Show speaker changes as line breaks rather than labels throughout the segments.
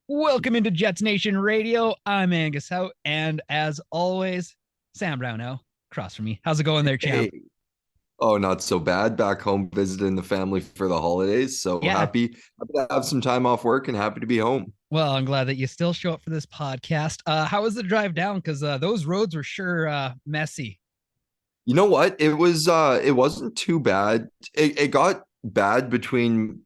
Welcome into Jets Nation Radio. I'm Angus Hout, and as always, Sam Brownell across from me. How's it going there, champ?
Hey, oh, not so bad. Back home visiting the family for the holidays. So
Yeah.
happy to have some time off work and happy to be home.
Well, I'm glad that you still show up for this podcast. How was the drive down? Because those roads were sure messy.
You know what? It wasn't too bad. It got bad between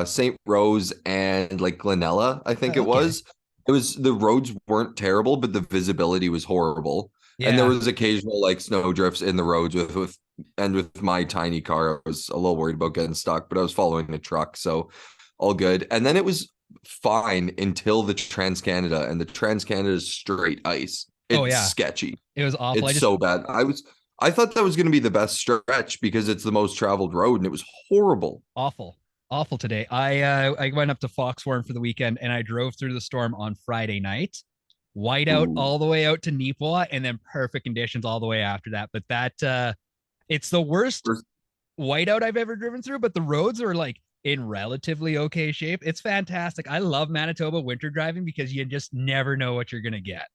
St. Rose and like Glenella, I think it
Okay.
was. It was the roads weren't terrible, but the visibility was horrible. And there
Yeah.
was occasional like snow drifts in the roads with my tiny car. I was a little worried about getting stuck, but I was following a truck, so all good. And then it was fine until the Trans Canada, and the Trans Canada is straight ice.
Oh,
It's
yeah.
sketchy.
It was awful.
It's so bad. I thought that was going to be the best stretch because it's the most traveled road, and it was horrible.
Awful. Awful today. I went up to Foxwarren for the weekend and I drove through the storm on Friday night. Whiteout
Ooh.
all the way out to Neepawa and then perfect conditions all the way after that. But it's the worst
First-
whiteout I've ever driven through, but the roads are like in relatively okay shape. It's fantastic. I love Manitoba winter driving because you just never know what you're gonna get.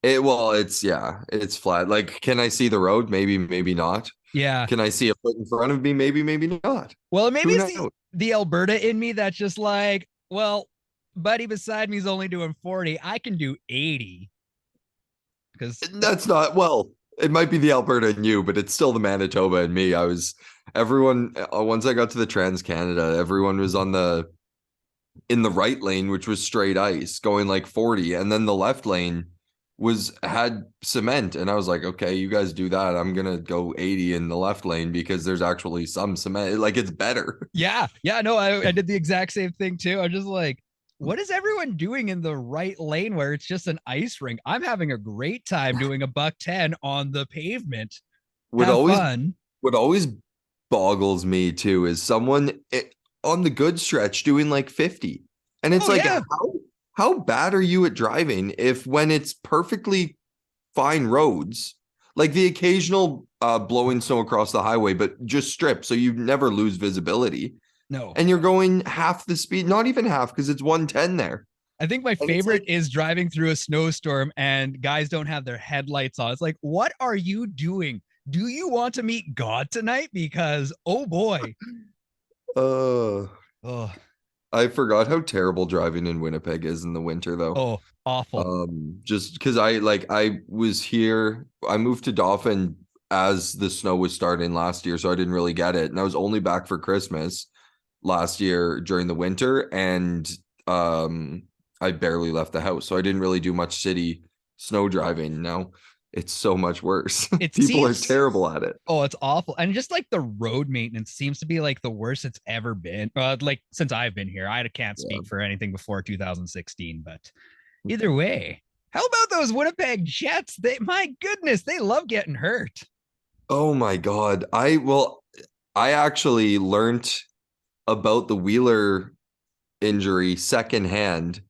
it's flat. Like, can I see the road? Maybe, maybe not.
Yeah.
Can I see a foot in front of me? Maybe, maybe not.
Well, maybe
Who
it's
knows?
the Alberta in me that's just like, well, buddy beside me is only doing 40. I can do 80 because
That's not, well, it might be the Alberta in you, but it's still the Manitoba in me. Everyone, once I got to the Trans Canada, everyone was in the right lane, which was straight ice, going like 40. And then the left lane had cement. And I was like, okay, you guys do that. I'm going to go 80 in the left lane because there's actually some cement. Like, it's better.
yeah, yeah, no, I did the exact same thing too. I'm just like, what is everyone doing in the right lane where it's just an ice rink? I'm having a great time doing a buck 10 on the pavement.
What
Have
always
fun.
what always boggles me too is on the good stretch doing like 50. And it's
Oh
like,
yeah.
how bad are you at driving if when it's perfectly fine roads, like the occasional blowing snow across the highway, but just strip so you never lose visibility,
No.
and you're going half the speed, not even half because it's 110 there.
I think my
And it's
favorite
like,
is driving through a snowstorm and guys don't have their headlights on. It's like, what are you doing? Do you want to meet God tonight? Because oh boy.
uh
Oh,
I forgot how terrible driving in Winnipeg is in the winter though.
oh, awful.
Just because I was here, I moved to Dauphin as the snow was starting last year, so I didn't really get it. And I was only back for Christmas last year during the winter, and I barely left the house. So I didn't really do much city snow driving. Now it's so much worse.
It
People are
seems
terrible at it.
Oh, it's awful. And just like the road maintenance seems to be like the worst it's ever been. Like since I've been here. I can't
Yeah.
speak for anything before 2016, but either way. How about those Winnipeg Jets? My goodness, they love getting hurt.
Oh my God. I actually learned about the Wheeler injury secondhand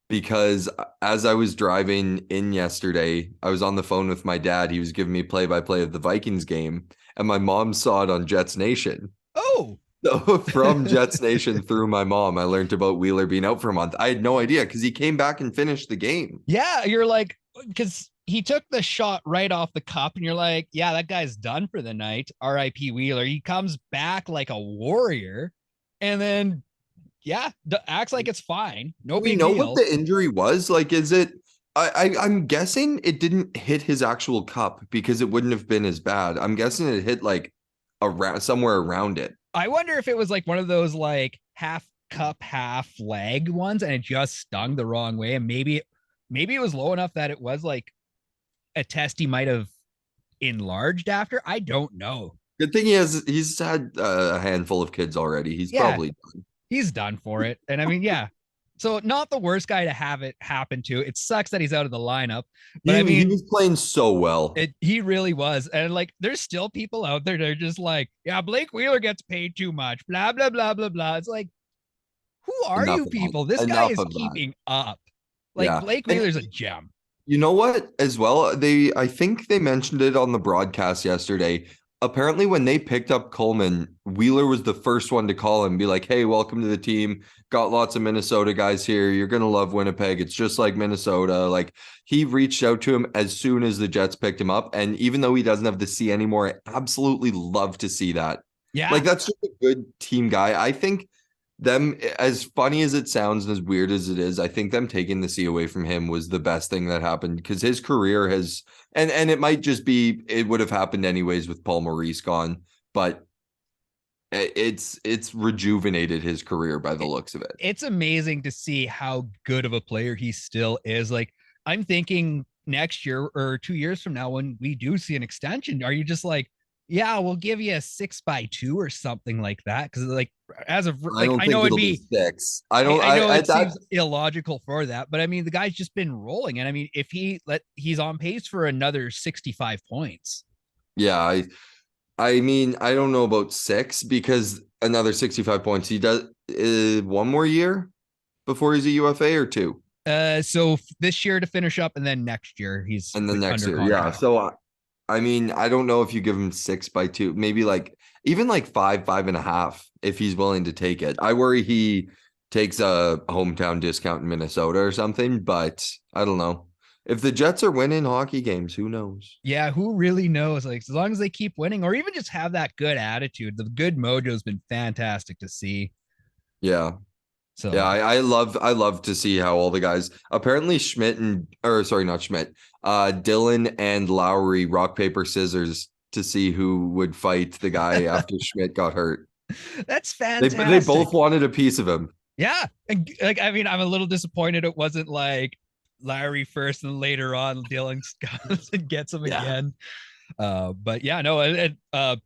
because as I was driving in yesterday, I was on the phone with my dad. He was giving me play-by-play of the Vikings game, and my mom saw it on Jets Nation.
Oh,
So from Jets Nation through my mom, I learned about Wheeler being out for a month. I had no idea because he came back and finished the game.
yeah. You're like, because he took the shot right off the cup, and you're like, yeah, that guy's done for the night. R.I.P. Wheeler. He comes back like a warrior, and then yeah, acts like it's fine. No
Do we
big
know what
deal.
the injury was? Like, is it? I'm guessing it didn't hit his actual cup because it wouldn't have been as bad. I'm guessing it hit like around somewhere around it.
I wonder if it was like one of those like half cup, half leg ones, and it just stung the wrong way, and maybe it was low enough that it was like a test he might have enlarged after. I don't know.
Good thing he's had a handful of kids already. He's
Yeah,
probably
he's done for it, and I mean, yeah. So not the worst guy to have it happen to. It sucks that he's out of the lineup, but I
he
mean,
was playing so well.
he really was. And like, there's still people out there that are just like, yeah, Blake Wheeler gets paid too much, blah, blah, blah, blah, blah. It's like, who are
Enough
you
of that.
people? This guy
Enough
is
of that.
keeping up. Like,
Yeah.
Blake
And
Wheeler's a gem.
you know what, as well, I think they mentioned it on the broadcast yesterday. apparently when they picked up Coleman, Wheeler was the first one to call him, be like, "Hey, welcome to the team. Got lots of Minnesota guys here. You're gonna love Winnipeg. It's just like Minnesota." Like, he reached out to him as soon as the Jets picked him up, and even though he doesn't have the C anymore, I absolutely love to see that.
Yeah.
Like, that's just a good team guy. I think them, as funny as it sounds and as weird as it is, I think them taking the C away from him was the best thing that happened, because his career has, and it might just be, it would have happened anyways with Paul Maurice gone, but it's rejuvenated his career by the looks of it.
It's amazing to see how good of a player he still is. Like, I'm thinking next year or 2 years from now, when we do see an extension, are you just like, yeah, we'll give you a 6x2 or something like that? Because like, as of
I
like,
don't
I
think
know it'd
it'll
be
be six. I don't.
I know
I
it
that
seems illogical for that, but I mean, the guy's just been rolling, and I mean, if he's on pace for another 65 points.
yeah. I mean, I don't know about six, because another 65 points. He does one more year before he's a UFA, or two.
So this year to finish up, and then next year he's
And then next
under
year, yeah.
contract.
So I mean, I don't know if you give him 6x2, maybe like even like 5.5 if he's willing to take it. I worry he takes a hometown discount in Minnesota or something, but I don't know. If the Jets are winning hockey games, who knows?
Yeah, who really knows? Like, as long as they keep winning, or even just have that good attitude, the good mojo has been fantastic to see.
Yeah. Yeah,
So
I love to see how all the guys, apparently Schmidt and, or sorry, not Schmidt, Dylan and Lowry rock, paper, scissors to see who would fight the guy after Schmidt got hurt.
that's
They
fantastic.
both wanted a piece of him.
Yeah, and like, I mean, I'm a little disappointed it wasn't like Larry first, and later on Dylan comes and gets him
Yeah.
again. But yeah, no,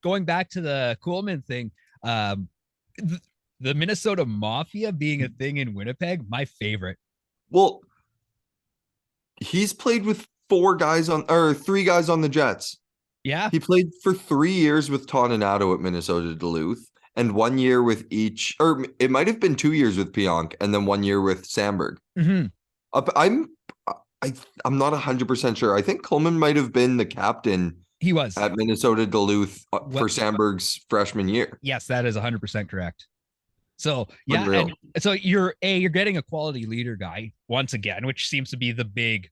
going back to the Coolman thing, um, the Minnesota Mafia being a thing in Winnipeg, my favorite.
Well, he's played with three guys on the Jets.
Yeah.
He played for 3 years with Toninato at Minnesota Duluth, and 1 year with each, or it might have been 2 years with Pionk, and then 1 year with Sandberg.
Mm-hmm.
I'm not 100% sure. I think Coleman might have been the captain
He was
at Minnesota Duluth for Sandberg's freshman year.
Yes, that is 100% correct. So yeah,
Unreal.
and so you're getting a quality leader guy once again, which seems to be the big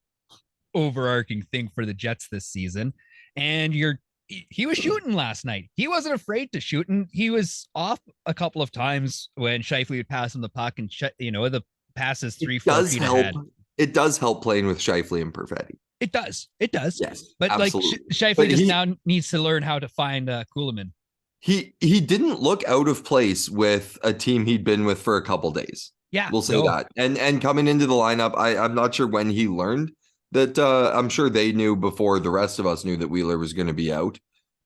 overarching thing for the Jets this season. And he was shooting last night. He wasn't afraid to shoot, and he was off a couple of times when Scheifele would pass him the puck, and the passes 3-4 feet ahead.
It does help playing with Scheifele and Perfetti.
It does.
Yes,
but
absolutely.
Like Scheifele just now needs to learn how to find Kuhlman.
He didn't look out of place with a team he'd been with for a couple days.
Yeah,
we'll say that. And coming into the lineup, I'm not sure when he learned that. I'm sure they knew before the rest of us knew that Wheeler was going to be out,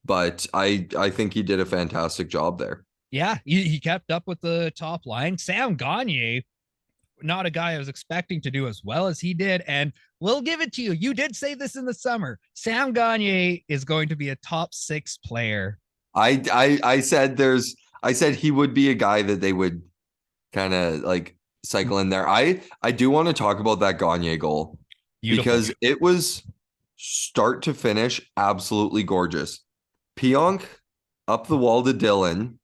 but I think he did a fantastic job there.
Yeah, he kept up with the top line. Sam Gagner, not a guy I was expecting to do as well as he did, and we'll give it to you. You did say this in the summer. Sam Gagner is going to be a top 6 player.
I said he would be a guy that they would kind of like cycle in there. I do want to talk about that Gagner goal. Beautiful. Because it was start to finish absolutely gorgeous. Pionk up the wall to Dylan,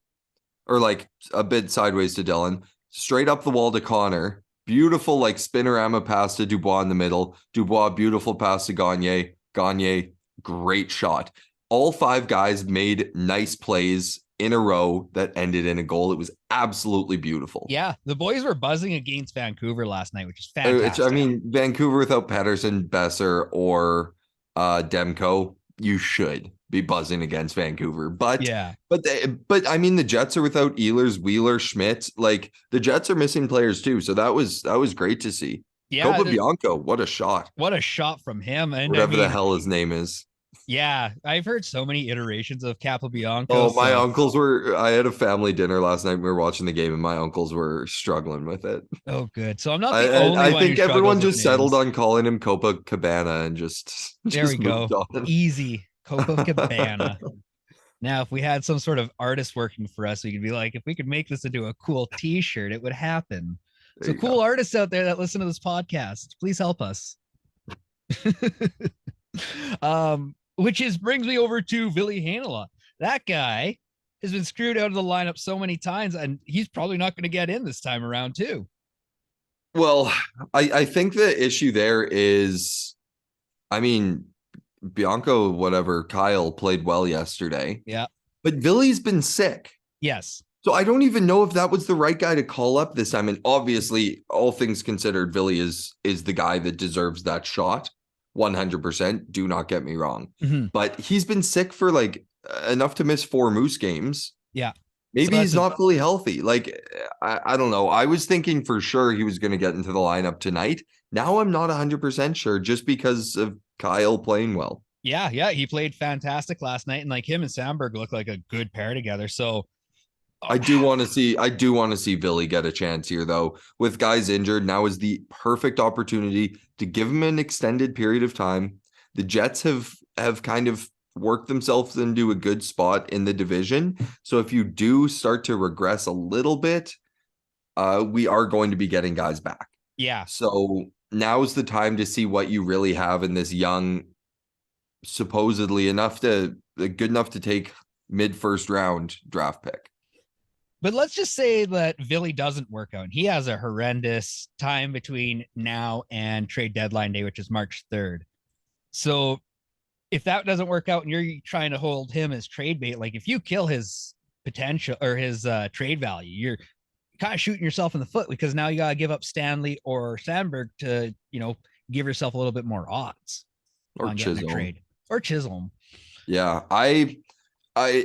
or like a bit sideways to Dylan, straight up the wall to Connor. Beautiful like spinorama pass to Dubois in the middle. Dubois, beautiful pass to Gagner. Gagner, great shot. All 5 guys made nice plays in a row that ended in a goal. It was absolutely beautiful.
Yeah, the boys were buzzing against Vancouver last night, which is fantastic.
I mean, Vancouver without Pettersson, Besser, or Demko, you should be buzzing against Vancouver. But yeah, but I mean, the Jets are without Ehlers, Wheeler, Schmidt. Like, the Jets are missing players too, so that was great to see. Yeah, Copa Bianco, what a shot!
What a shot from him, and
whatever the hell his name is.
Yeah, I've heard so many iterations of Capobianco.
Oh, my uncles were. I had a family dinner last night. We were watching the game, and my uncles were struggling with it.
Oh, good. So I'm not the only one.
I think everyone just settled on calling him Copacabana and just
there we go. Easy Copacabana. Now, if we had some sort of artist working for us, we could be like, if we could make this into a cool T-shirt, it would happen. So cool artists out there that listen to this podcast, please help us. Which brings me over to Ville Hienola. That guy has been screwed out of the lineup so many times, and he's probably not going to get in this time around too.
Well, I think the issue there is, I mean, Bianco, whatever, Kyle played well yesterday.
Yeah.
But Ville's been sick.
Yes.
So I don't even know if that was the right guy to call up this time. And obviously, all things considered, Ville is the guy that deserves that shot. 100%. Do not get me wrong.
Mm-hmm.
But he's been sick for like enough to miss 4 Moose games.
Yeah.
Maybe he's not fully healthy. Like, I don't know. I was thinking for sure he was going to get into the lineup tonight. Now I'm not 100% sure just because of Kyle playing well.
Yeah. He played fantastic last night. And like him and Sandberg look like a good pair together. So
I do want to see Ville get a chance here, though. With guys injured, now is the perfect opportunity to give him an extended period of time. The Jets have kind of worked themselves into a good spot in the division. So if you do start to regress a little bit, we are going to be getting guys back.
Yeah.
So now's the time to see what you really have in this young, supposedly good enough to take mid-first round draft pick.
But let's just say that Ville doesn't work out. He has a horrendous time between now and trade deadline day, which is March 3rd. So if that doesn't work out and you're trying to hold him as trade bait, like if you kill his potential or his trade value, you're kind of shooting yourself in the foot because now you got to give up Stanley or Sandberg to, give yourself a little bit more odds
or Chisholm.
Trade. Or Chisholm.
Yeah,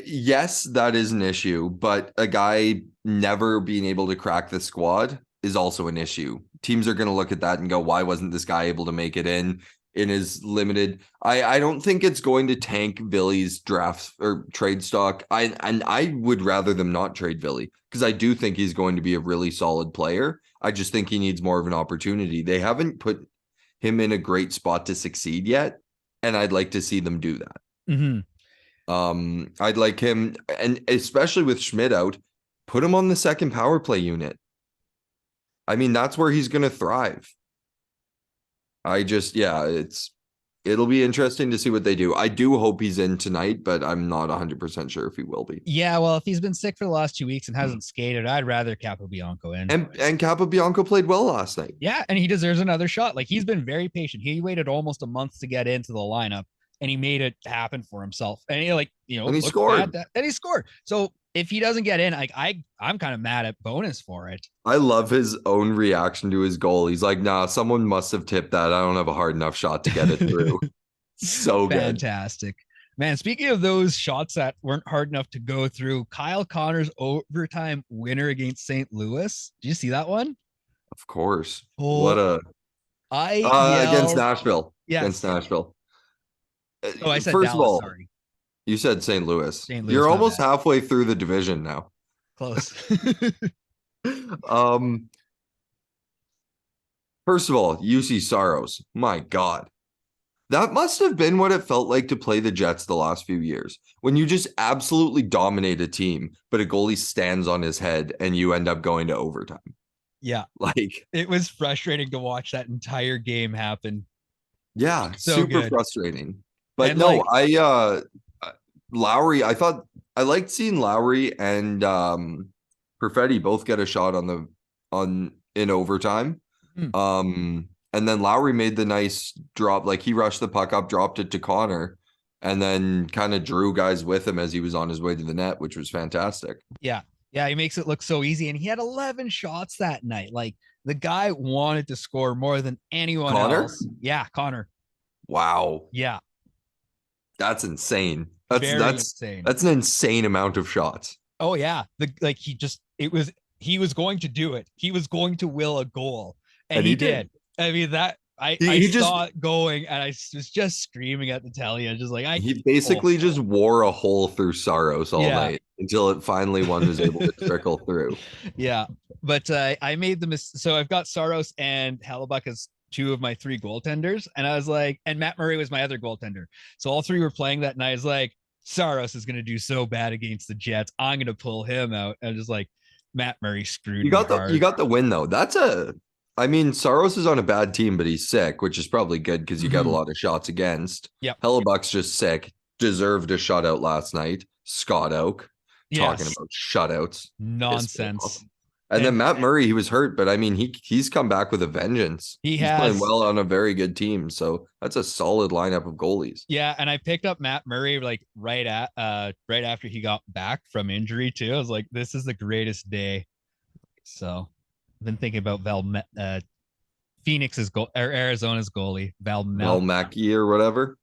yes, that is an issue, but a guy never being able to crack the squad is also an issue. Teams are going to look at that and go, why wasn't this guy able to make it in his limited? I don't think it's going to tank Ville's draft or trade stock. I would rather them not trade Ville because I do think he's going to be a really solid player. I just think he needs more of an opportunity. They haven't put him in a great spot to succeed yet, and I'd like to see them do that.
Mm-hmm.
I'd like him, and especially with Schmidt out, put him on the second power play unit. I mean, that's where he's going to thrive. It'll be interesting to see what they do. I do hope he's in tonight, but I'm not 100% sure if he will be.
Yeah, well, if he's been sick for the last 2 weeks and hasn't skated, I'd rather Capobianco in.
And Capobianco played well last night.
Yeah, and he deserves another shot. Like, he's been very patient. He waited almost a month to get into the lineup, and he made it happen for himself. And he
scored.
And he scored. So if he doesn't get in, I'm kind of mad at Bonus for it.
I love his own reaction to his goal. He's like, nah, someone must have tipped that. I don't have a hard enough shot to get it through. So good.
Fantastic. Man, speaking of those shots that weren't hard enough to go through, Kyle Connor's overtime winner against St. Louis. Did you see that one?
Of course.
Oh,
against Nashville.
Yes.
Against Nashville.
Oh, I said
First
Dallas,
of all,
sorry.
You said St. Louis.
St. Louis.
You're almost halfway through the division now.
Close.
First of all, UC Saros. My God. That must have been what it felt like to play the Jets the last few years. When you just absolutely dominate a team, but a goalie stands on his head and you end up going to overtime.
Yeah.
Like,
it was frustrating to watch that entire game happen.
Yeah,
so
super
good.
Frustrating. But
and
no, Lowry, I liked seeing Lowry and Perfetti both get a shot in overtime. And then Lowry made the nice drop, like he rushed the puck up, dropped it to Connor, and then kind of drew guys with him as he was on his way to the net, which was fantastic.
Yeah, he makes it look so easy, and he had 11 shots that night. Like, the guy wanted to score more than anyone else. Yeah, Connor.
Wow.
Yeah.
That's insane.
That's insane.
That's an insane amount of shots.
Oh yeah. He was going to do it. He was going to will a goal. And he did. I mean, I saw it going, and I was just screaming at the telly. I just like,
he basically just wore a hole through Saros all night until it finally one was able to trickle through.
Yeah. But I made the mistake. So I've got Saros and Hellebuck as 2 of my 3 goaltenders. And I was like, and Matt Murray was my other goaltender. So all 3 were playing that night. I was like, Saros is going to do so bad against the Jets. I'm going to pull him out. And just like, Matt Murray screwed
you got the win though. Saros is on a bad team, but he's sick, which is probably good because you got a lot of shots against.
Yeah.
Hellebuck's just sick, deserved a shutout last night. Scott Oak talking
Yes.
about shutouts.
Nonsense.
And then Matt Murray, he was hurt, but I mean, he's come back with a vengeance. He's playing well on a very good team, so that's a solid lineup of goalies.
Yeah, and I picked up Matt Murray like right after he got back from injury too. I was like, this is the greatest day. So I've been thinking about Phoenix's goal or Arizona's goalie,
Mackey or whatever.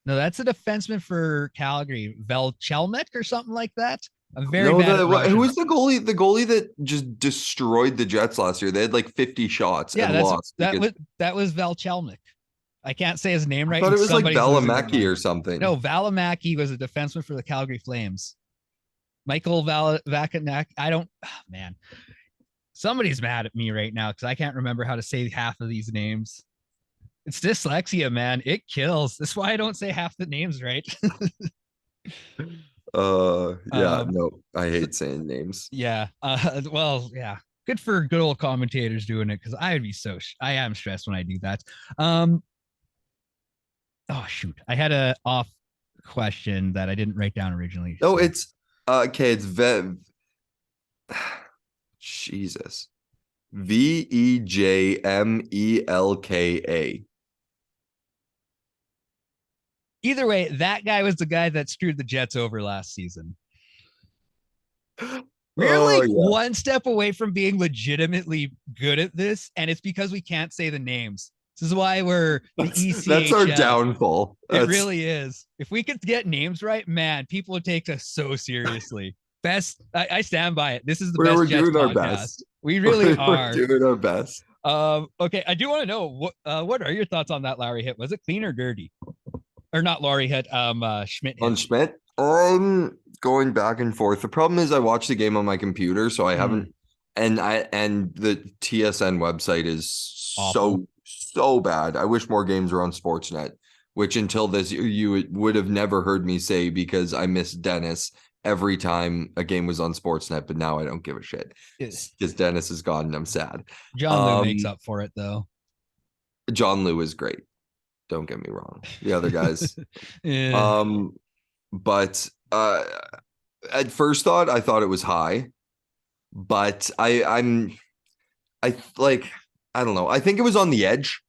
No, that's a defenseman for Calgary, Velchelnik or something like that. I'm very bad at
who was the goalie? The goalie that just destroyed the Jets last year. They had like 50 shots and lost.
That was Velchelnik. I can't say his name right.
I thought it was like Valimaki or something.
No, Valimaki was a defenseman for the Calgary Flames. Michael Vakanak. Man. Somebody's mad at me right now because I can't remember how to say half of these names. It's dyslexia, man. It kills. That's why I don't say half the names right.
No, I hate saying names.
Yeah. Well, yeah. Good for good old commentators doing it because I am stressed when I do that. Oh shoot. I had a off question that I didn't write down originally.
No, it's okay, it's Jesus. Vejmelka.
Either way, that guy was the guy that screwed the Jets over last season. We're one step away from being legitimately good at this, and it's because we can't say the names. This is why we're the ECHL.
That's our downfall.
It really is. If we could get names right, man, people would take us so seriously. I stand by it. This is the best Jets podcast. Our best. We really are
doing our best.
Okay, I do want to know what are your thoughts on that Lowry hit? Was it clean or dirty? Or not Laurie hit, Schmidt hit.
On Schmidt? I'm going back and forth. The problem is I watched the game on my computer, so I haven't and the TSN website is awful. so bad. I wish more games were on Sportsnet, which until this you would have never heard me say because I miss Dennis every time a game was on Sportsnet, but now I don't give a shit. Because Dennis is gone and I'm sad.
John Lou makes up for it though.
John Lou is great. Don't get me wrong. The other guys.
Yeah.
But at first thought, I thought it was high. But I don't know. I think it was on the edge.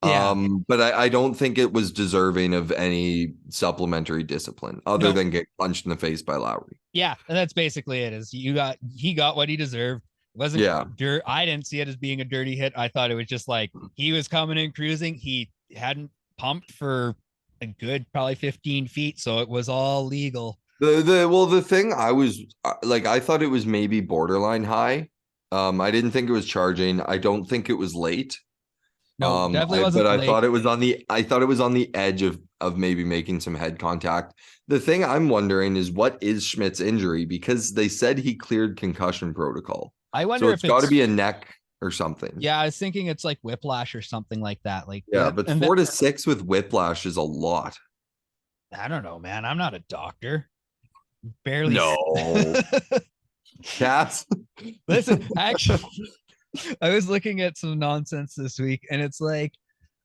Yeah.
But I don't think it was deserving of any supplementary discipline other than get punched in the face by Lowry.
Yeah, and that's basically it. He got what he deserved. It wasn't dirt. I didn't see it as being a dirty hit. I thought it was just like he was coming in cruising. He hadn't pumped for a good probably 15 feet, so it was all legal.
The thing I was like, I thought it was maybe borderline high. I didn't think it was charging. I don't think it was late.
No, definitely wasn't.
But
late.
I thought it was on the edge of maybe making some head contact. The thing I'm wondering is what is Schmidt's injury, because they said he cleared concussion protocol.
I wonder if
it's got to be a neck or something.
Yeah, I was thinking it's like whiplash or something like that. Like
but 4 to 6 with whiplash is a lot.
I don't know, man. I'm not a doctor. Barely.
No. Cass.
Listen, actually, I was looking at some nonsense this week, and it's like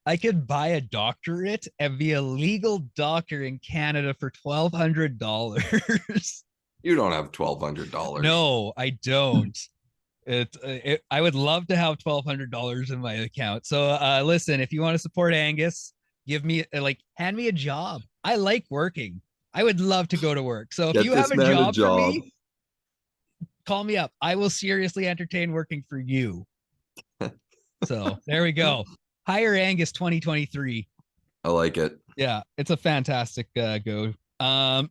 I could buy a doctorate and be a legal doctor in Canada for $1,200.
You don't have $1,200.
No, I don't. I would love to have $1,200 in my account. So listen, if you want to support Angus, hand me a job. I like working. I would love to go to work. So if you have a job for me, call me up. I will seriously entertain working for you. So there we go. Hire Angus 2023.
I like it.
Yeah, it's a fantastic go.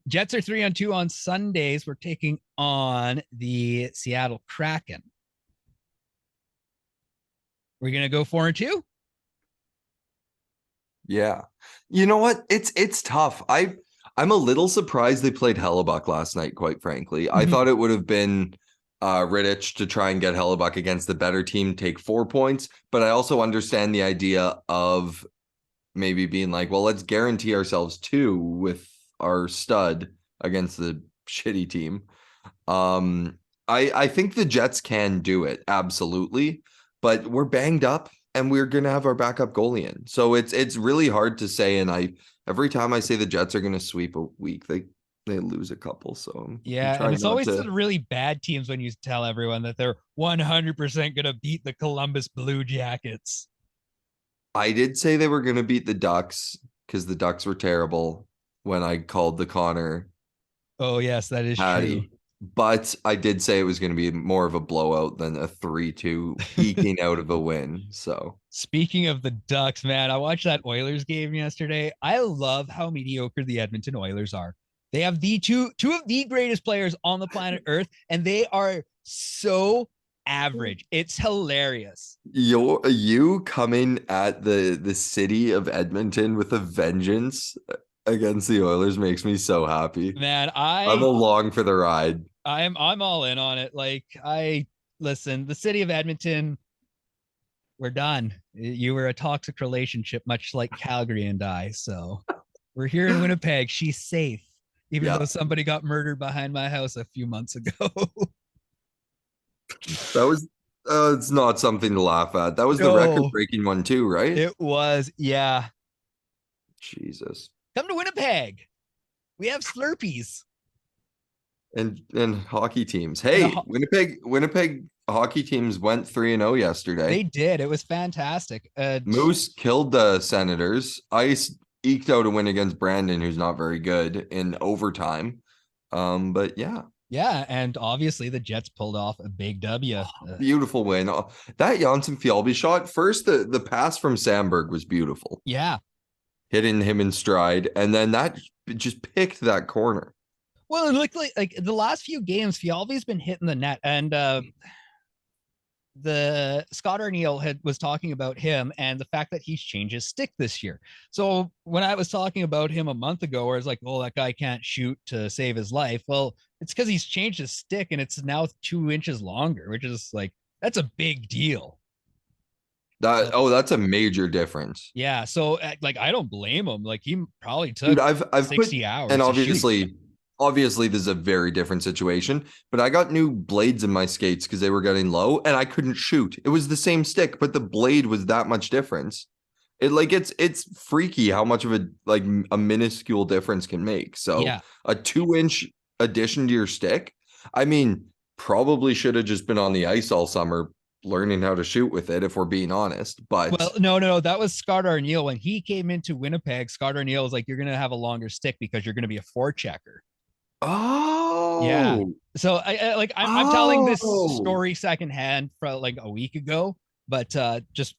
Jets are 3-2 on Sundays. We're taking on the Seattle Kraken. We're gonna go 4-2.
Yeah, you know what? It's tough. I'm a little surprised they played Hellebuck last night. Quite frankly, I thought it would have been Rittich to try and get Hellebuck against the better team, take 4 points. But I also understand the idea of maybe being like, well, let's guarantee ourselves 2 with our stud against the shitty team. I think the Jets can do it, absolutely, but we're banged up and we're gonna have our backup goalie in, so it's really hard to say. And every time I say the Jets are gonna sweep a week, they they lose a couple. So I'm
Yeah, and
trying
it's
not
always
to.
the really bad teams when you tell everyone that they're 100% going to beat the Columbus Blue Jackets.
I did say they were going to beat the Ducks because the Ducks were terrible when I called the Connor
Oh, yes, that is true.
Patty. But I did say it was going to be more of a blowout than a 3-2 eking out of a win. So
Speaking of the Ducks, man, I watched that Oilers game yesterday. I love how mediocre the Edmonton Oilers are. They have the two of the greatest players on the planet Earth, and they are so average. It's hilarious.
you coming at the city of Edmonton with a vengeance against the Oilers makes me so happy.
Man,
I'm along for the ride.
I'm all in on it. Like I listen, the city of Edmonton, we're done. You were a toxic relationship, much like Calgary and I. So we're here in Winnipeg. She's safe, even
Yeah,
though somebody got murdered behind my house a few months ago.
that was it's not something to laugh at. That was the record
No,
breaking one too, right?
it was. Yeah.
Jesus.
Come to Winnipeg. We have Slurpees.
And hockey teams.
And
Hey, Winnipeg hockey teams went 3-0 yesterday.
they did. It was fantastic.
Moose killed the Senators. Ice eked out a win against Brandon, who's not very good, in overtime. But yeah,
yeah, and obviously the Jets pulled off a big W.
beautiful win. That Janssen Fjallby shot first, the pass from Sandberg was beautiful,
Yeah.
hitting him in stride, and then that just picked that corner.
Well, it looked like the last few games, Fialvi's been hitting the net, and the Scott Arniel was talking about him and the fact that he's changed his stick this year. So when I was talking about him a month ago, where it's like, oh, that guy can't shoot to save his life. Well, it's because he's changed his stick and it's now 2 inches longer, which is like that's a big deal.
That's a major difference.
Yeah. So like I don't blame him. Like he probably took
Dude, I've
60
put,
hours.
and obviously this is a very different situation, but I got new blades in my skates because they were getting low and I couldn't shoot. It was the same stick, but the blade was that much difference. It's freaky how much of a minuscule difference can make. So
Yeah.
a 2-inch addition to your stick, I mean, probably should have just been on the ice all summer learning how to shoot with it, if we're being honest. But
Well, no, that was Scott Arniel. When he came into Winnipeg, Scott Arniel was like, you're gonna have a longer stick because you're gonna be a forechecker. Yeah.
oh,
So I'm telling this story secondhand from like a week ago, but just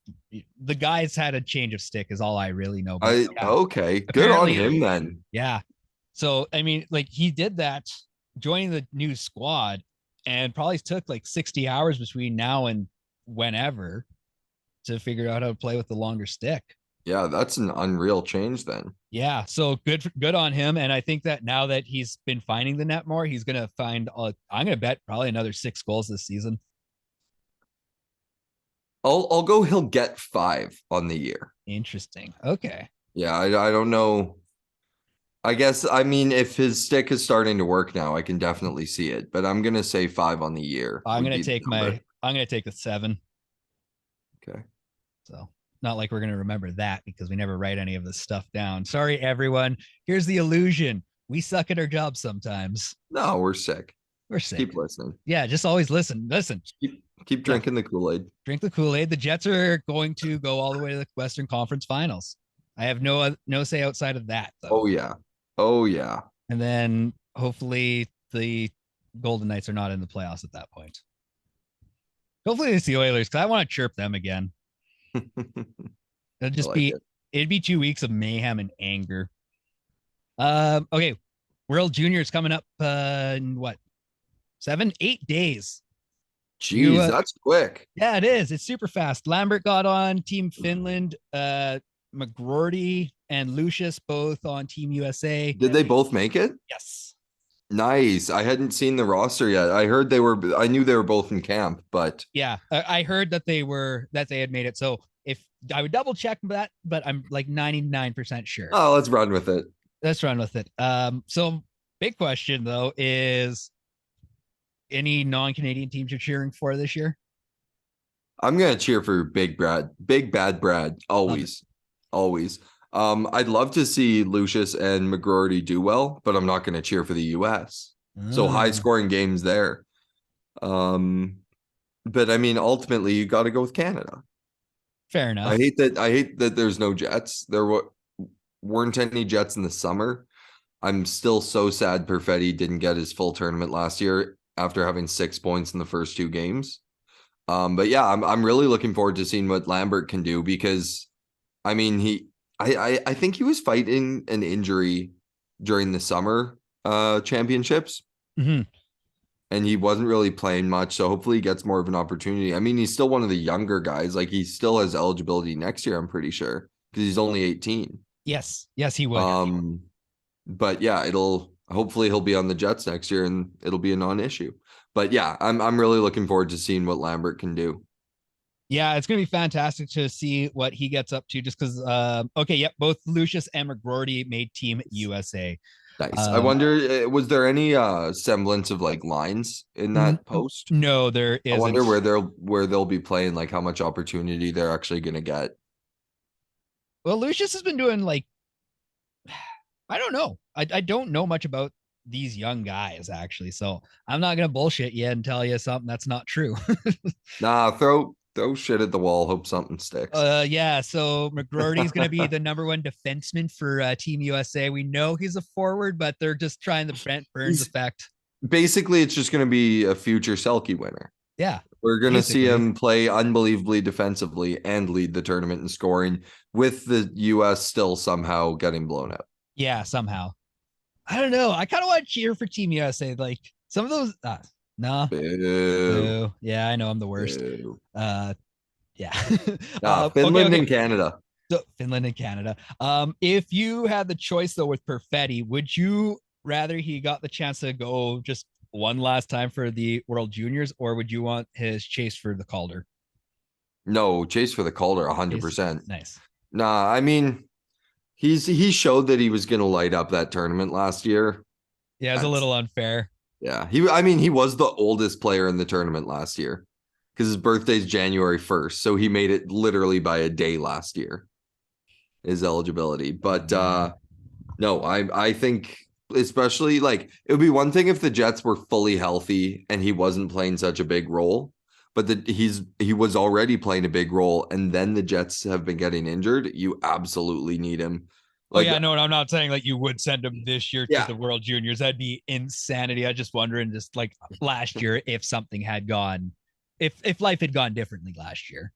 the guy's had a change of stick is all I really know. But yeah,
okay, good on
apparently,
him then.
yeah. So I mean, like he did that joining the new squad and probably took like 60 hours between now and whenever to figure out how to play with the longer stick.
Yeah, that's an unreal change then.
Yeah, so good on him. And I think that now that he's been finding the net more, he's gonna find. I'm gonna bet probably another 6 goals this season.
I'll go. He'll get 5 on the year.
Interesting. Okay.
Yeah, I don't know. I guess I mean if his stick is starting to work now, I can definitely see it. But I'm gonna say 5 on the year.
I'm gonna take the 7.
Okay.
So not like we're gonna remember that because we never write any of this stuff down. Sorry, everyone. Here's the illusion: we suck at our job sometimes.
No, we're sick.
We're sick.
Keep listening.
Yeah, just always listen.
Keep drinking the Kool-Aid.
Drink the Kool-Aid. The Jets are going to go all the way to the Western Conference Finals. I have no say outside of that, though.
Oh yeah.
And then hopefully the Golden Knights are not in the playoffs at that point. Hopefully it's the Oilers because I want to chirp them again. It'd be 2 weeks of mayhem and anger. Okay. World Juniors coming up in what? 7-8 days.
Jeez, that's quick.
Yeah, it is. It's super fast. Lambert got on Team Finland. McGroarty and Lucius both on Team USA.
Did they both make it?
Yes.
Nice. I hadn't seen the roster yet. I knew they were both in camp, but
yeah, I heard that they had made it. So if I would double check that, but I'm like 99% sure.
Oh, let's run with it.
Let's run with it. So big question though is any non-Canadian teams you're cheering for this year?
I'm gonna cheer for Big Bad Brad. Always. I'd love to see Lucius and McGroarty do well, but I'm not going to cheer for the US. So high scoring games there. But I mean, ultimately, you got to go with Canada.
Fair enough.
I hate that there's no Jets. There weren't any Jets in the summer. I'm still so sad Perfetti didn't get his full tournament last year after having 6 points in the first 2 games. But yeah, I'm really looking forward to seeing what Lambert can do because, I mean, I think he was fighting an injury during the summer championships.
Mm-hmm.
And he wasn't really playing much. So hopefully he gets more of an opportunity. I mean, he's still one of the younger guys. Like he still has eligibility next year, I'm pretty sure, because he's only 18.
Yes, he would.
But yeah, hopefully he'll be on the Jets next year and it'll be a non-issue. But yeah, I'm really looking forward to seeing what Lambert can do.
Yeah, it's gonna be fantastic to see what he gets up to. Just because, both Lucius and McGroarty made Team USA.
Nice. I wonder, was there any semblance of like lines in that post?
No, there isn't.
I wonder where they'll be playing, like how much opportunity they're actually going to get.
Well, Lucius has been doing like, I don't know. I don't know much about these young guys actually, so I'm not gonna bullshit you and tell you something that's not true.
Nah, throw shit at the wall. Hope something sticks.
Yeah. So McGroarty's going to be the number 1 defenseman for Team USA. We know he's a forward, but they're just trying the Brent Burns effect.
Basically, it's just going to be a future Selke winner.
Yeah.
We're going to see him play unbelievably defensively and lead the tournament in scoring with the US still somehow getting blown out.
Yeah, somehow. I don't know. I kind of want to cheer for Team USA. Like some of those, no.
Boo.
Yeah, I know I'm the worst.
Boo.
Yeah.
Finland and Canada.
So Finland and Canada. If you had the choice though with Perfetti, would you rather he got the chance to go just one last time for the World Juniors, or would you want his chase for the Calder?
No, chase for the Calder, 100%.
Nice.
Nah, I mean, he showed that he was going to light up that tournament last year.
Yeah, it's a little unfair.
Yeah, he was the oldest player in the tournament last year because his birthday's January 1st, so he made it literally by a day last year, his eligibility. But no, I think especially like it would be one thing if the Jets were fully healthy and he wasn't playing such a big role, but he was already playing a big role, and then the Jets have been getting injured. You absolutely need him.
Like, oh yeah, no, I'm not saying like you would send him this year to the World Juniors. That'd be insanity. I just wondering, just like last year, if something had gone, if life had gone differently last year.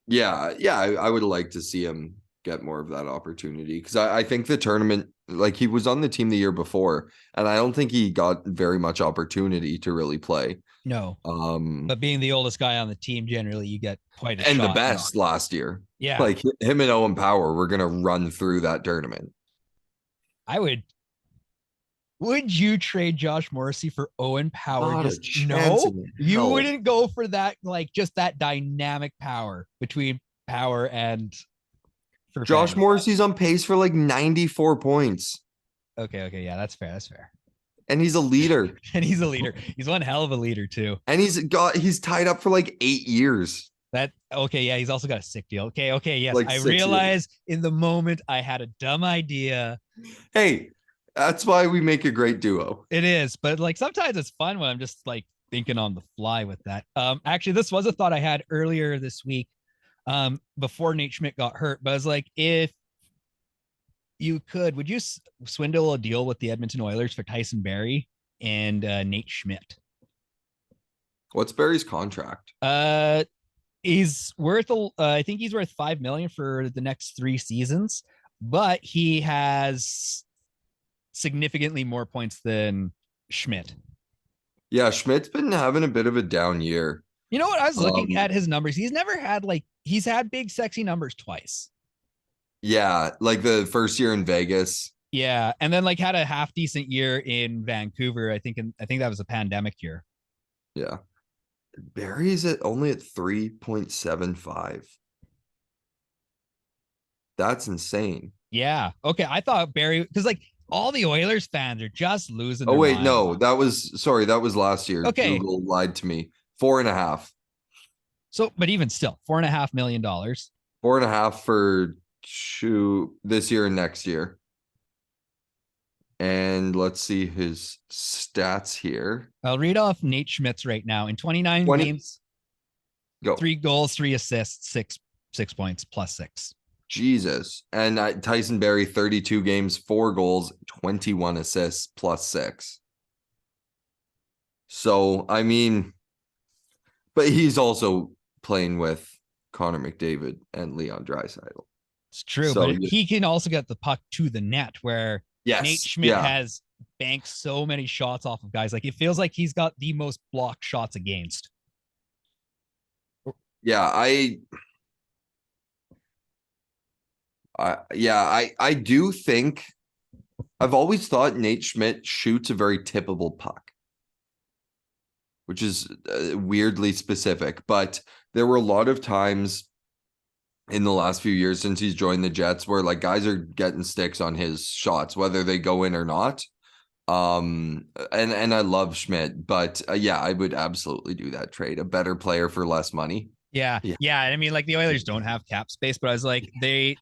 Yeah, I would like to see him get more of that opportunity because I think the tournament, like he was on the team the year before, and I don't think he got very much opportunity to really play.
No. But being the oldest guy on the team, generally you get quite a
and
shot.
The best and last year.
Yeah.
Like him and Owen Power were gonna run through that tournament.
Would you trade Josh Morrissey for Owen Power?
No,
you wouldn't go for that, like just that dynamic power between Power and
Josh Morrissey's on pace for like 94 points.
Okay, yeah, that's fair.
And he's a leader.
He's one hell of a leader too.
And he's tied up for like 8 years.
He's also got a sick deal. Okay, yes. Like I realize in the moment I had a dumb idea.
Hey, that's why we make a great duo.
It is, but like sometimes it's fun when I'm just like thinking on the fly with that. Actually, this was a thought I had earlier this week, before Nate Schmidt got hurt, but I was like, if you could, would you swindle a deal with the Edmonton Oilers for Tyson Barrie and Nate Schmidt?
What's Barrie's contract?
He's worth I think he's worth $5 million for the next 3 seasons, but he has significantly more points than Schmidt.
Yeah, Schmidt's been having a bit of a down year.
You know what? I was looking at his numbers. He's never had he's had big sexy numbers twice.
Yeah, like the first year in Vegas.
Yeah, and then like had a half decent year in Vancouver. I think that was a pandemic year.
Yeah. Barry's only at 3.75. That's insane.
Yeah. Okay. I thought Barrie, because like all the Oilers fans are just losing.
Oh wait, no, that was last year.
Okay.
Google lied to me. 4.5.
So, but even still, $4.5 million.
4.5 for this year and next year. And let's see his stats here.
I'll read off Nate Schmidt's right now. In 29 games,
go
3 goals, 3 assists, 6 points, +6.
Jesus. And Tyson Barrie, 32 games, 4 goals, 21 assists, +6. So, I mean, but he's also playing with Connor McDavid and Leon Draisaitl.
It's true, so, but he can also get the puck to the net where Nate Schmidt has banked so many shots off of guys. Like, it feels like he's got the most blocked shots against.
Yeah, I do think I've always thought Nate Schmidt shoots a very tippable puck, which is weirdly specific, but there were a lot of times in the last few years since he's joined the Jets where like guys are getting sticks on his shots, whether they go in or not. And I love Schmidt, but I would absolutely do that trade. A better player for less money.
Yeah. I mean, like the Oilers don't have cap space, but I was like, they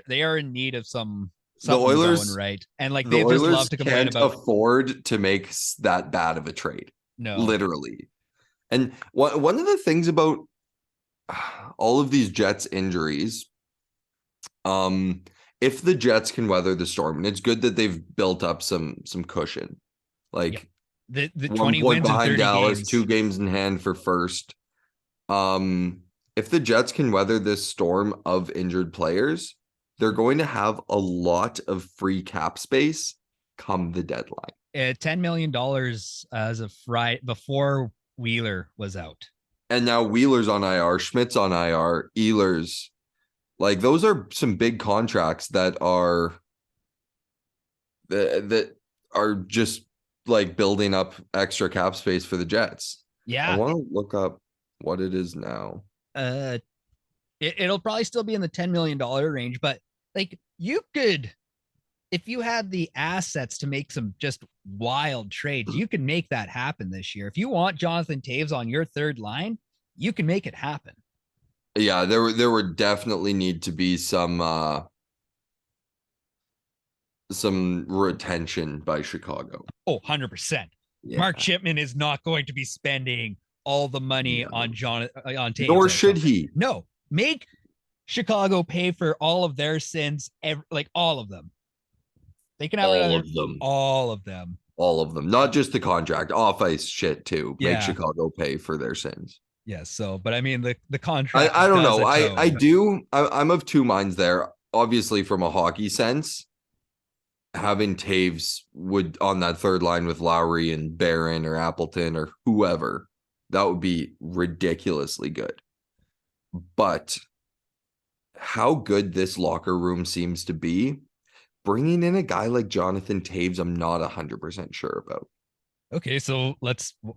are in need of something the Oilers going right, and like they just love to complain about
afford to make that bad of a trade.
No,
literally. And one of the things about all of these Jets injuries, if the Jets can weather the storm, and it's good that they've built up some cushion, like
the 20 wins behind Dallas, games.
2 games in hand for first. If the Jets can weather this storm of injured players, they're going to have a lot of free cap space come the deadline.
$10 million as of Friday before Wheeler was out.
And now Wheeler's on IR, Schmidt's on IR, Ehlers. Like those are some big contracts that are just like building up extra cap space for the Jets.
Yeah.
I want to look up what it is now.
It'll probably still be in the $10 million range, but like you could, if you had the assets to make some just wild trades, you can make that happen this year. If you want Jonathan Toews on your third line, you can make it happen.
Yeah, there would definitely need to be some retention by Chicago.
Oh, 100%. Yeah. Mark Chipman is not going to be spending all the money on Toews.
Nor should he.
No, make Chicago pay for all of their sins, like all of them. They can have all of them,
not just the contract, off ice shit too. Make Chicago pay for their sins.
Yes. So, but I mean, the contract.
I don't know. I'm of two minds there. Obviously, from a hockey sense, having Toews would on that third line with Lowry and Barron or Appleton or whoever, that would be ridiculously good. But how good this locker room seems to be, bringing in a guy like Jonathan Toews, I'm not 100% sure about.
Okay, so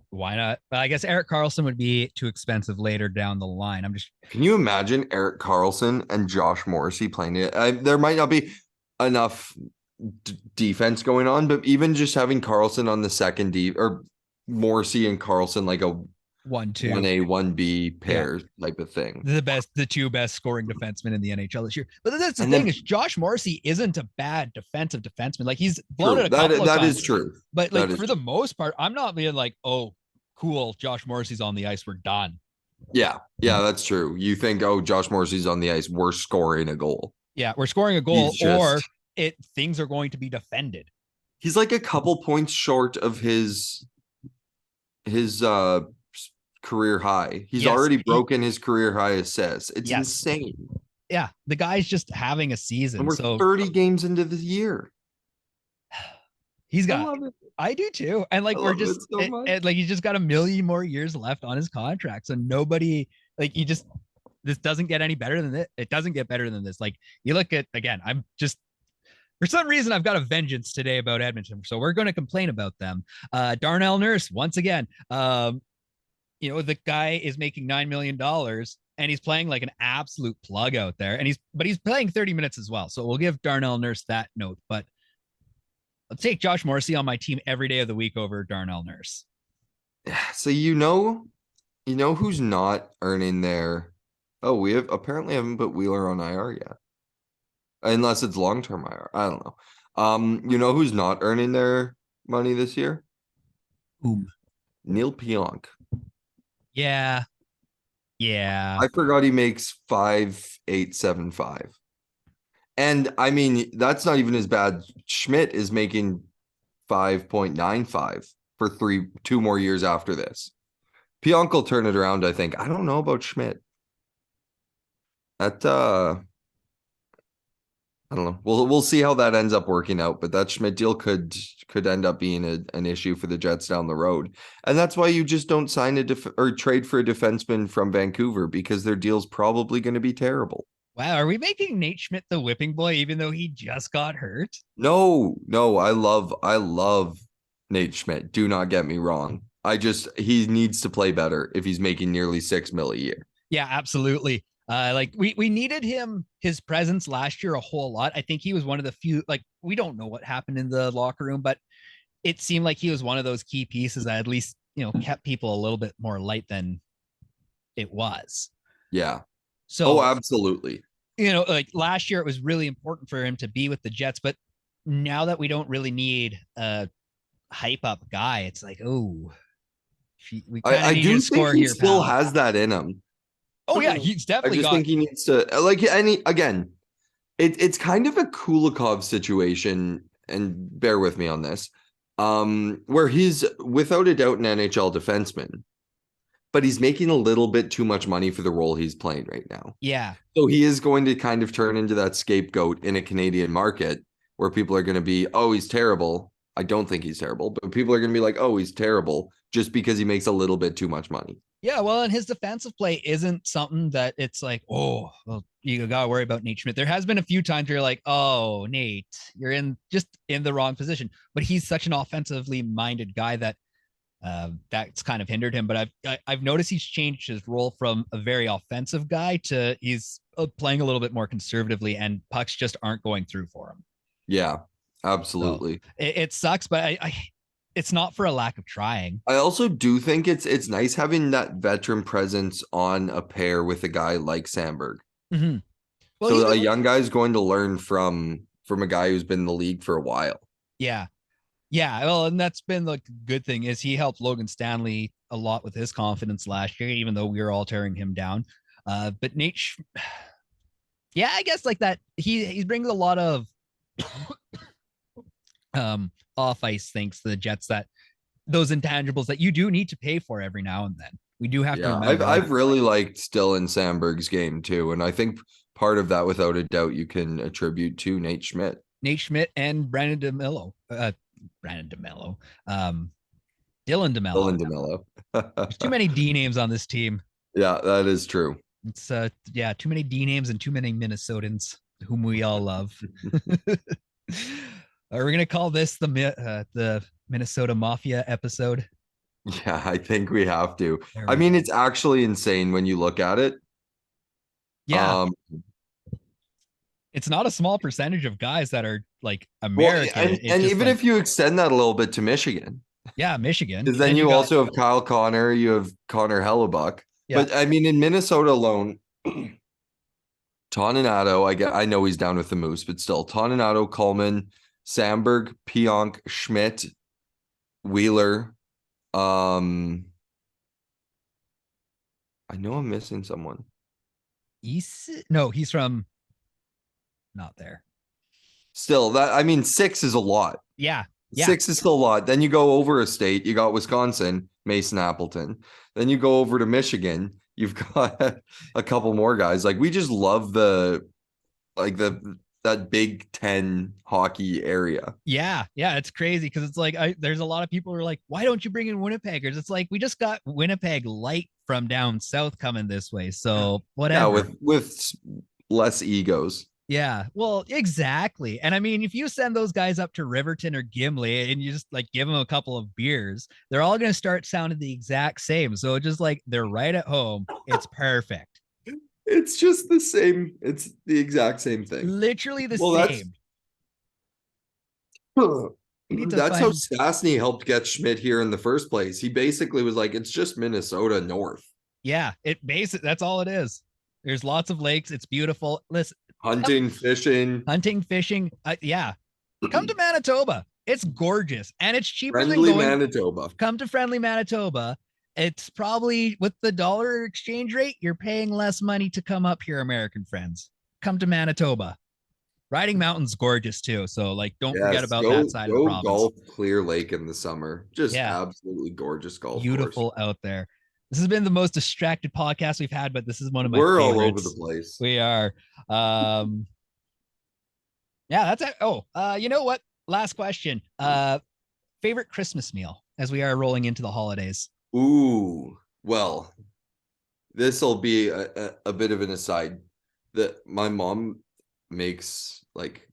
why not? I guess Erik Karlsson would be too expensive later down the line.
Can you imagine Erik Karlsson and Josh Morrissey playing it? There might not be enough defense going on, but even just having Karlsson on the second or Morrissey and Karlsson like a
1-2,
1A, 1B pair type of thing.
The two best scoring defensemen in the NHL this year. But that's the thing is Josh Morrissey isn't a bad defensive defenseman. Like he's blown it a couple of times. That is true. But like for the most part, I'm not being like, oh, cool, Josh Morrissey's on the ice, we're done.
Yeah, that's true. You think, oh, Josh Morrissey's on the ice, we're scoring a goal.
Yeah, we're scoring a goal, or things are going to be defended.
He's like a couple points short of his career high. He's already broken his career high assists. It's insane.
Yeah, the guy's just having a season.
And we're 30 games into the year.
He's got. I do too. And like we're just like he's just got a million more years left on his contract. So nobody this doesn't get any better than this. It doesn't get better than this. Like you look at again. I'm just. For some reason, I've got a vengeance today about Edmonton, so we're going to complain about them. Darnell Nurse once again. The guy is making $9 million and he's playing like an absolute plug out there. And he's playing 30 minutes as well. So we'll give Darnell Nurse that note. But let's take Josh Morrissey on my team every day of the week over Darnell Nurse.
So you know who's not earning their. Oh, we haven't put Wheeler on IR yet. unless it's long-term IR. I don't know. You know who's not earning their money this year?
Boom.
Neil Pionk.
Yeah. Yeah.
I forgot he makes 5,875. And I mean, that's not even as bad. Schmidt is making 5.95 for 2 more years after this. Pionk will turn it around, I think. I don't know about Schmidt. That I don't know. We'll see how that ends up working out, but that Schmidt deal could end up being an issue for the Jets down the road. And that's why you just don't sign or trade for a defenseman from Vancouver, because their deal's probably going to be terrible.
Wow, are we making Nate Schmidt the whipping boy even though he just got hurt?
No, I love Nate Schmidt. Do not get me wrong. He needs to play better if he's making nearly $6 million a year.
Yeah, absolutely. Like we needed his presence last year a whole lot. I think he was one of the few, like, we don't know what happened in the locker room, but it seemed like he was one of those key pieces that at least, kept people a little bit more light than it was.
Yeah.
So,
absolutely.
Like last year, it was really important for him to be with the Jets, but now that we don't really need a hype up guy, it's like, oh, we kind of need you to score here.
He still has that in him.
Oh yeah, he's definitely.
I just think he needs to it's kind of a Kulikov situation, and bear with me on this, where he's without a doubt an NHL defenseman, but he's making a little bit too much money for the role he's playing right now.
Yeah.
So he is going to kind of turn into that scapegoat in a Canadian market where people are going to be, oh, he's terrible. I don't think he's terrible, but people are going to be like, oh, he's terrible just because he makes a little bit too much money.
Yeah, well, and his defensive play isn't something that it's like, oh, well, you gotta worry about Nate Schmidt. There has been a few times where you're like, oh, Nate, you're just in the wrong position. But he's such an offensively minded guy that that's kind of hindered him. But I've noticed he's changed his role from a very offensive guy to he's playing a little bit more conservatively, and pucks just aren't going through for him.
Yeah, absolutely.
So it sucks, but it's not for a lack of trying.
I also do think it's nice having that veteran presence on a pair with a guy like Sandberg.
Mm-hmm.
Well, so a young guy is going to learn from a guy who's been in the league for a while.
Yeah. Yeah. Well, and that's been the good thing is he helped Logan Stanley a lot with his confidence last year, even though we were all tearing him down. But Nate, yeah, I guess like that. He brings a lot of off ice things to the Jets, that those intangibles that you do need to pay for every now and then. We do have to remember.
I've really liked Dylan Sandberg's game too, and I think part of that, without a doubt, you can attribute to Nate Schmidt
and Brandon DeMello. Dylan DeMello. There's too many D names on this team.
Yeah, that is true.
It's too many D names and too many Minnesotans whom we all love. Are we gonna call this the Minnesota Mafia episode?
Yeah, I think we have to. I mean, it's actually insane when you look at it.
Yeah. It's not a small percentage of guys that are like American.
Well, and even if you extend that a little bit to Michigan.
Yeah, Michigan.
Because then you also have Kyle Connor, you have Connor Hellebuck. Yeah. But I mean, in Minnesota alone, Toninato, I know he's down with the Moose, but still, Toninato, Coleman, Sandberg, Pionk, Schmidt, Wheeler. I know I'm missing someone.
He's from not there.
Still, 6 is a lot.
Yeah.
6 is still a lot. Then you go over a state, you got Wisconsin, Mason Appleton. Then you go over to Michigan, you've got a couple more guys. Like, we just love that Big Ten hockey area.
Yeah, it's crazy because it's like there's a lot of people who are like, why don't you bring in Winnipeggers? It's like we just got Winnipeg Light from down south coming this way, so whatever.
Yeah, with less egos.
Yeah, well, exactly. And I mean, if you send those guys up to Riverton or Gimli and you just like give them a couple of beers, they're all going to start sounding the exact same. So just like they're right at home. It's perfect.
It's just the same. It's the exact same thing.
Literally the same.
That's how Stastny helped get Schmidt here in the first place. He basically was like, it's just Minnesota north.
Yeah, that's all it is. There's lots of lakes. It's beautiful. Listen,
Hunting, fishing,
Yeah. Come to Manitoba. It's gorgeous and it's cheaper than
friendly
going.
Manitoba.
Come to friendly Manitoba. It's probably with the dollar exchange rate, you're paying less money to come up here, American friends. Come to Manitoba. Riding Mountain's gorgeous too. So like don't forget
Yes,
about that side of the
go
province.
golf Clear Lake in the summer. Just
Yeah,
absolutely gorgeous golf course.
beautiful out there. This has been the most distracted podcast we've had, but this is one of my
We're all over the
favorites.
place.
We are. Yeah, that's it. Oh, you know what? Last question. Favorite Christmas meal as we are rolling into the holidays.
Ooh, well, this will be a bit of an aside. That my mom makes like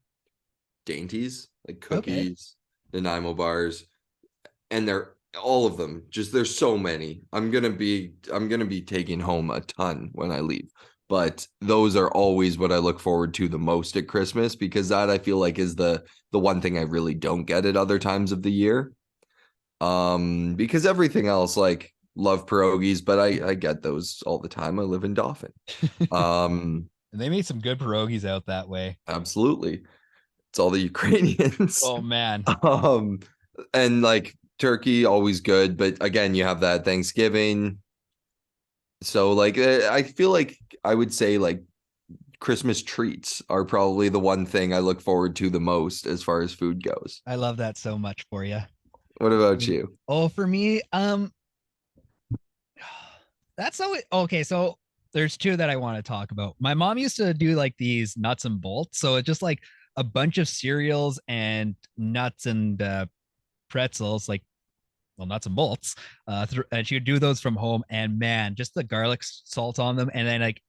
dainties, like
Okay.
cookies, Nanaimo bars, and they're all of them. Just there's so many. I'm gonna be taking home a ton when I leave. But those are always what I look forward to the most at Christmas because that I feel like is the one thing I really don't get at other times of the year. Because everything else, like love pierogies, but I get those all the time. I live in Dauphin. Um,
And they made some good pierogies out that way.
absolutely. It's all the Ukrainians.
Oh man.
Um, and like turkey, always good, but again, you have that Thanksgiving. So like I feel like I would say like Christmas treats are probably the one thing I look forward to the most as far as food goes.
I love that so much for you.
What about you?
Oh, for me, that's so okay. So there's two that I want to talk about. My mom used to do like these nuts and bolts. So it's just like a bunch of cereals and nuts and pretzels, like well, nuts and bolts. And she would do those from home. And man, just the garlic salt on them. And then like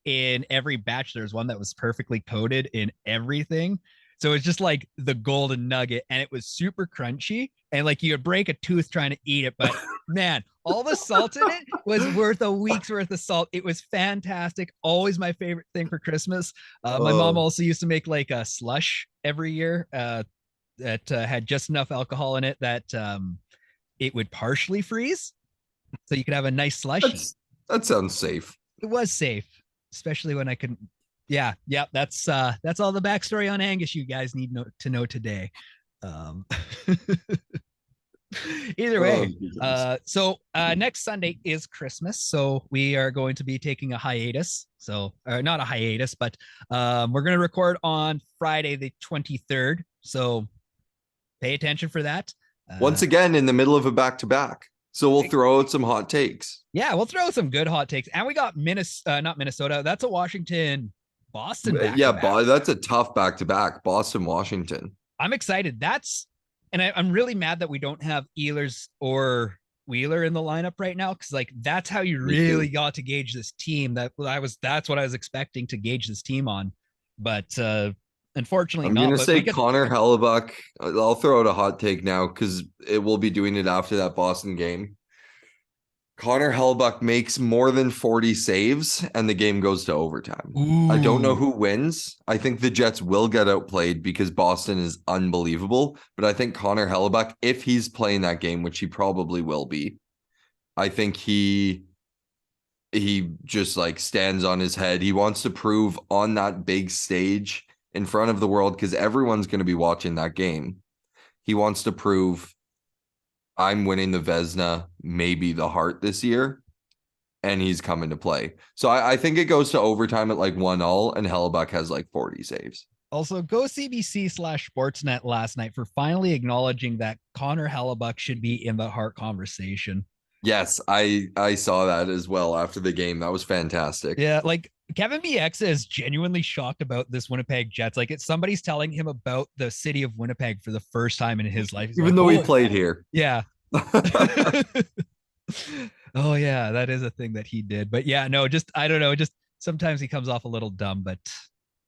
in every batch, there's one that was perfectly coated in everything. So it's just like the golden nugget, and it was super crunchy. And like you would break a tooth trying to eat it, but man, all the salt in it was worth a week's worth of salt. It was fantastic. Always my favorite thing for Christmas. My mom
Oh,
also used to make like a slush every year that had just enough alcohol in it that it would partially freeze, so you could have a nice slushy.
that sounds safe.
It was safe, especially when I couldn't. Yeah. That's all the backstory on Angus you guys need to know today. Um, Either
Oh,
way,
Jesus.
next Sunday is Christmas, so we are going to be taking a hiatus. So, not a hiatus, but we're going to record on Friday the 23rd. So, pay attention for that.
Once again, in the middle of a back-to-back. So we'll throw out some hot takes.
Yeah, we'll throw some good hot takes, and we got not Minnesota. That's a Washington, Boston back
Yeah,
to back.
that's a tough back-to-back. Boston, Washington.
I'm excited. I'm really mad that we don't have Ehlers or Wheeler in the lineup right now, because like that's how you
Me
really
too.
got to gauge this team. That's what I was expecting to gauge this team on, but unfortunately
I'm
not.
gonna
But we
say
could.
Connor Hellebuck. I'll throw out a hot take now because it will be doing it after that Boston game. Connor Hellebuck makes more than 40 saves and the game goes to overtime. I don't know
Ooh,
who wins. I think the Jets will get outplayed because Boston is unbelievable. But I think Connor Hellebuck, if he's playing that game, which he probably will be, I think he just like stands on his head. He wants to prove on that big stage in front of the world because everyone's going to be watching that game. He wants to prove I'm winning the Vezina, maybe the Hart this year, and he's coming to play. So I think it goes to overtime at like 1-1, and Hellebuck has like 40 saves.
also go CBC/Sportsnet last night for finally acknowledging that Connor Hellebuck should be in the Hart conversation.
Yes, I saw that as well after the game. That was fantastic.
Yeah, like Kevin BX is genuinely shocked about this Winnipeg Jets. Like it's somebody's telling him about the city of Winnipeg for the first time in his life. He's
Even
like,
though he
oh
played here.
yeah. Oh yeah, that is a thing that he did. But yeah, no, just I don't know. Just sometimes he comes off a little dumb, but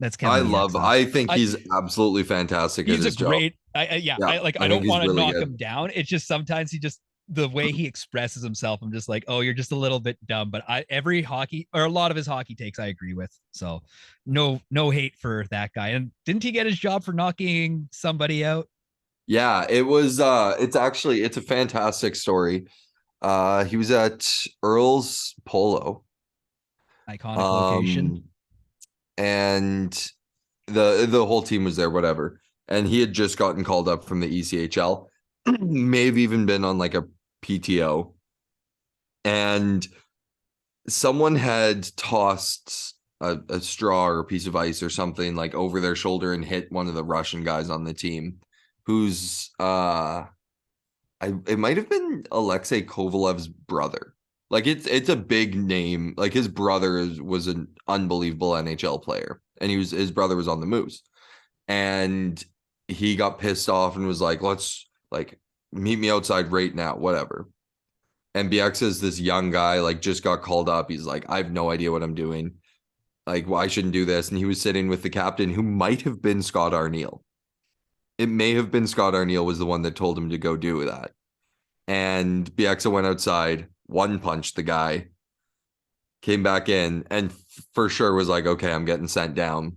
that's Kevin BX.
I think
I,
he's absolutely fantastic at
he's a
his job.
great. Yeah,
Yeah,
I
I think
don't
he's
want to
really
knock
good.
him down. It's just sometimes he just the way he expresses himself. I'm just like, oh, you're just a little bit dumb. But every hockey or a lot of his hockey takes I agree with. So no hate for that guy. And didn't he get his job for knocking somebody out?
Yeah, it was it's a fantastic story. He was at Earl's Polo.
Iconic location.
Um and The whole team was there, whatever. And he had just gotten called up from the ECHL, may have even been on like a PTO. And someone had tossed a straw or a piece of ice or something like over their shoulder and hit one of the Russian guys on the team, who's it might have been Alexei Kovalev's brother. Like it's a big name. Like his brother was an unbelievable NHL player, and his brother was on the Moose, and he got pissed off and was like, "Let's like meet me outside right now, whatever." And BX is this young guy, like just got called up. He's like, "I have no idea what I'm doing. Like, why shouldn't do this?" And he was sitting with the captain, who might have been Scott Arniel. It may have been Scott Arniel was the one that told him to go do that. And Bieksa went outside, one punched the guy, came back in, and for sure was like, okay, I'm getting sent down.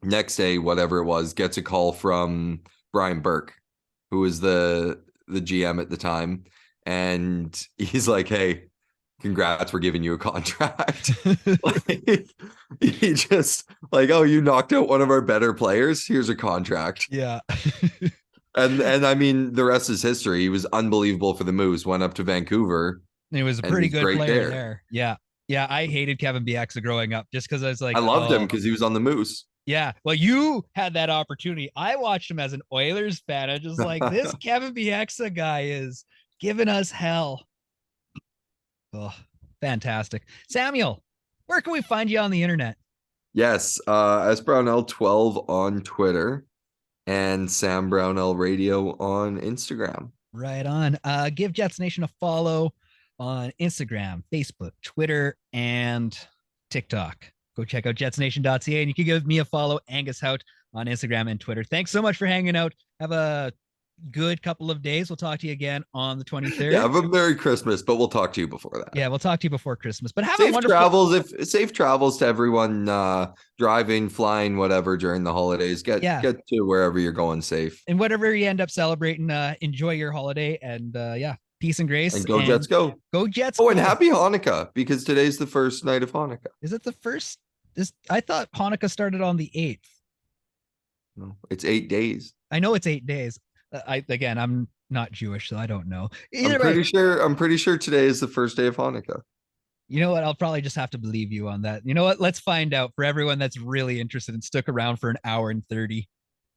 Next day, whatever it was, gets a call from Brian Burke, who was the GM at the time. And he's like, hey, congrats, we're giving you a contract. Like, he just like, oh, you knocked out one of our better players. Here's a contract.
Yeah.
and I mean, the rest is history. He was unbelievable for the Moose. Went up to Vancouver.
And he was a pretty good player there. Yeah. Yeah. I hated Kevin Bieksa growing up just because I was like,
I loved him because he was on the Moose.
Yeah. Well, you had that opportunity. I watched him as an Oilers fan. I just like, this Kevin Bieksa guy is giving us hell. Oh, fantastic. Samuel, where can we find you on the internet?
Yes, S Brownell 12 on Twitter and Sam Brownell Radio on Instagram.
Right on. Give Jets Nation a follow on Instagram, Facebook, Twitter, and TikTok. Go check out jetsnation.ca, and you can give me a follow, Angus Hout, on Instagram and Twitter. Thanks so much for hanging out. Have a good couple of days. We'll talk to you again on the 23rd.
Yeah, have a Merry Christmas, but we'll talk to you before that.
Yeah, we'll talk to you before Christmas. But have
safe
a wonderful
safe travels to everyone driving, flying, whatever during the holidays. Get to wherever you're going safe.
And whatever you end up celebrating, enjoy your holiday, and peace and grace.
And go Jets go.
Go Jets.
Oh, and happy Hanukkah, because today's the first night of Hanukkah.
Is it the first? I thought Hanukkah started on the 8th.
No, it's 8 days.
I know it's 8 days. I'm not Jewish, so I don't know.
I'm pretty sure today is the first day of Hanukkah.
You know what? I'll probably just have to believe you on that. You know what? Let's find out for everyone that's really interested and stuck around for an hour and 30.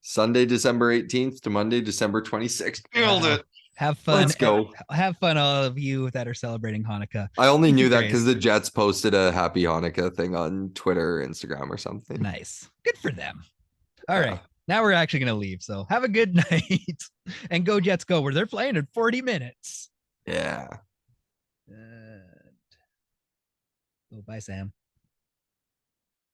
Sunday, December 18th to Monday, December 26th. Nailed it.
Have fun.
Let's go.
Have fun, all of you that are celebrating Hanukkah.
I only knew that because the Jets posted a happy Hanukkah thing on Twitter or Instagram or something.
Nice. Good for them. All right. Now we're actually going to leave. So have a good night and go Jets go, where they're playing in 40 minutes.
Yeah.
Oh, bye, Sam.